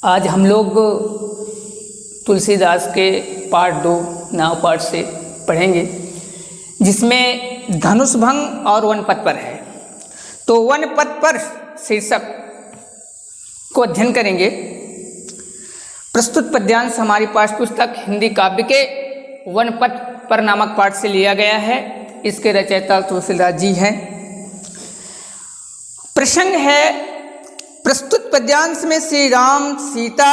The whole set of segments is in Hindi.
आज हम लोग तुलसीदास के पार्ट 2 नाव पाठ से पढ़ेंगे, जिसमें धनुष भंग और वनपथ पर है। तो वनपथ पर शीर्षक को अध्ययन करेंगे। प्रस्तुत पद्यांश हमारी पाठ्य पुस्तक हिंदी काव्य के वनपथ पर नामक पाठ से लिया गया है। इसके रचयिता तुलसीदास जी हैं। प्रसंग है, प्रस्तुत पद्यांश में श्री राम, सीता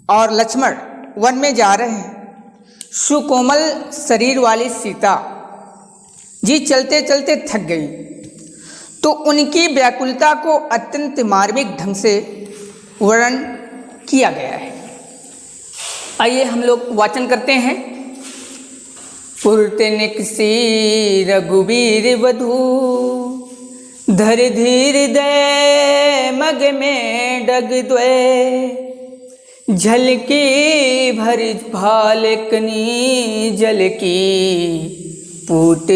और लक्ष्मण वन में जा रहे हैं। सुकोमल शरीर वाली सीता जी चलते चलते थक गई, तो उनकी व्याकुलता को अत्यंत मार्मिक ढंग से वर्णन किया गया है। आइए हम लोग वाचन करते हैं। पुरते निकसी रघुबीर वधू, धर धीर दे मग में डग द्वे, झलकी भर भालकनी जल की, पूट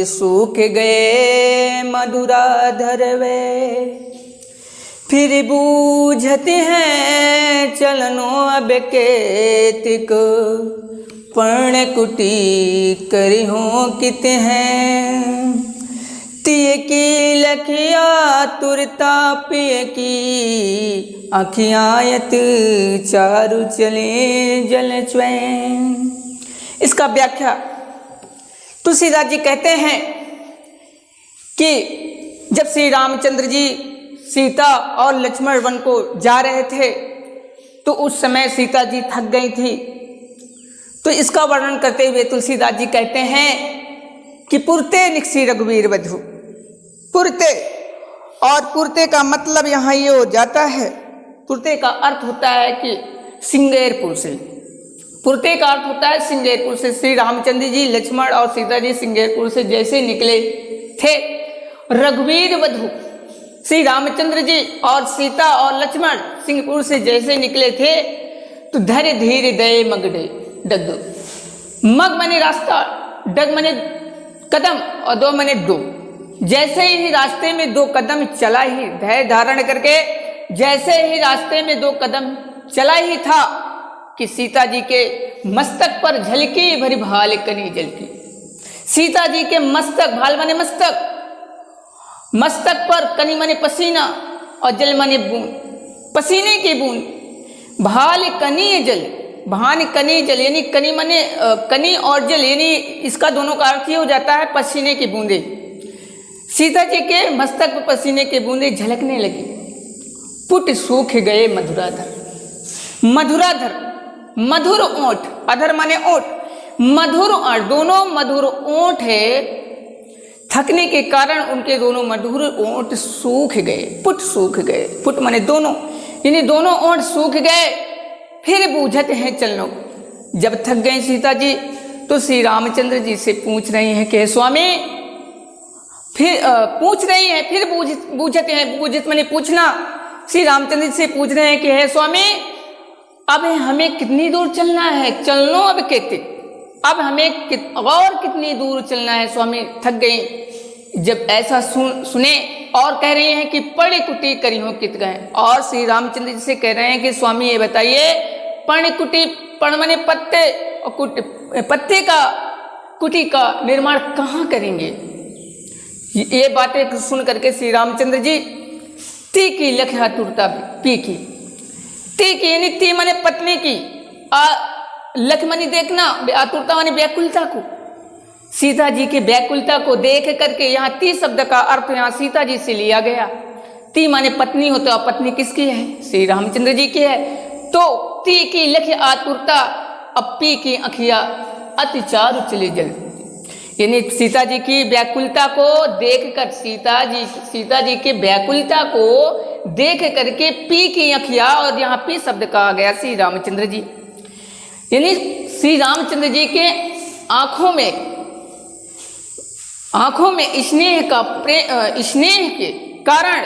सूख गए मधुरा धरवे, फिर बूझते हैं चलनो अब केतिक, पर्ण कुटी करी हो कित हैं, तिय की लखिया तुरता पिय की, आखियायत चारु चले जल स्वयं। इसका व्याख्या तुलसीदास जी कहते हैं कि जब श्री रामचंद्र जी सीता और लक्ष्मण वन को जा रहे थे, तो उस समय सीता जी थक गई थी। तो इसका वर्णन करते हुए तुलसीदास जी कहते हैं कि पुरते निकसी रघुवीर वधू। पुरते, और पुरते का मतलब यहाँ ये हो जाता है, पुरते का अर्थ होता है कि सिंगेरपुर से। पुरते का अर्थ होता है सिंगेरपुर से। श्री रामचंद्र जी, लक्ष्मण और सीता जी सिंगेरपुर से जैसे निकले थे, रघुवीर वधू श्री रामचंद्र जी और सीता और लक्ष्मण सिंगपुर से जैसे निकले थे, तो धैर्य धीरे दये मगडे डग दो। मग मने रास्ता, डग मने कदम और दो मने दो। जैसे ही रास्ते में 2 कदम चला ही, धैर्य धारण करके जैसे ही रास्ते में 2 कदम चला ही था कि सीता जी के मस्तक पर झलकी भरी भाल कनी जल की। सीता जी के मस्तक, भाल माने मस्तक, मस्तक पर कनी माने पसीना और जल माने बूंद, पसीने की बूंद। भाल कनी जल, भान कनी जल, यानी कनी माने कनी और जल, यानी इसका दोनों का अर्थ ये हो जाता है पसीने की बूंदे। सीता जी के मस्तक पर पसीने की बूंदे झलकने लगी। पुट सूख गए मधुराधर। मधुराधर, मधुर ओंठ, अधर माने ओंठ, मधुर ओंठ, दोनों मधुर ओंठ है। थकने के कारण उनके दोनों मधुर ओंठ सूख गए। पुट सूख गए, पुट माने दोनों, यानी दोनों ओंठ सूख गए। फिर बूझते हैं चलनो। जब थक गए सीता जी, तो श्री रामचंद्र जी से पूछ रही हैं कि स्वामी, फिर पूछ रही हैं, फिर बूझते हैं, बूझत माने पूछना। श्री रामचंद्र जी से पूछ रहे हैं कि हे स्वामी, अब हमें कितनी दूर चलना है? चलनो अब कहते, अब हमें और कितनी दूर चलना है स्वामी, थक गई। जब ऐसा सुने और कह रही हैं कि पर्ण कुटी करी हो कित गए, और श्री रामचंद्र जी से कह रहे हैं कि स्वामी ये बताइए, पर्ण कुटी, पर्ण माने पत्ते, और पत्ते का, कुटी का निर्माण कहाँ करेंगे? ये बातें सुन करके श्री रामचंद्र जी ती की लखा तुरता पी की, ती की यानी ती माने पत्नी की, लख माने देखना, आतुरता माने व्याकुलता को। सीता जी की व्याकुलता को देख करके यहाँ ती शब्द का अर्थ यहाँ सीता जी से लिया गया। ती माने पत्नी हो, तो पत्नी किसकी है? श्री रामचंद्र जी की है। तो ती की लख आतुरता, अपी की अखिया अति चारु चले जल, यानी सीता जी की व्याकुलता को देखकर, सीता जी की व्याकुलता को देख करके पी की अखिया, और यहाँ पी शब्द कहा गया श्री रामचंद्र जी, यानी श्री रामचंद्र जी के आंखों में स्नेह के कारण,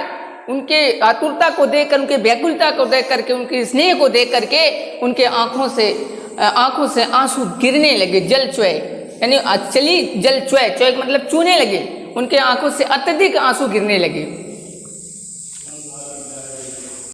उनके आतुरता को देखकर, उनके व्याकुलता को देख करके, उनके स्नेह को देख करके उनके आंखों से आंसू गिरने लगे। जल चुए, यानी चली जल चुए, चुए मतलब चूने लगे। उनके आंखों से अत्यधिक आंसू गिरने लगे।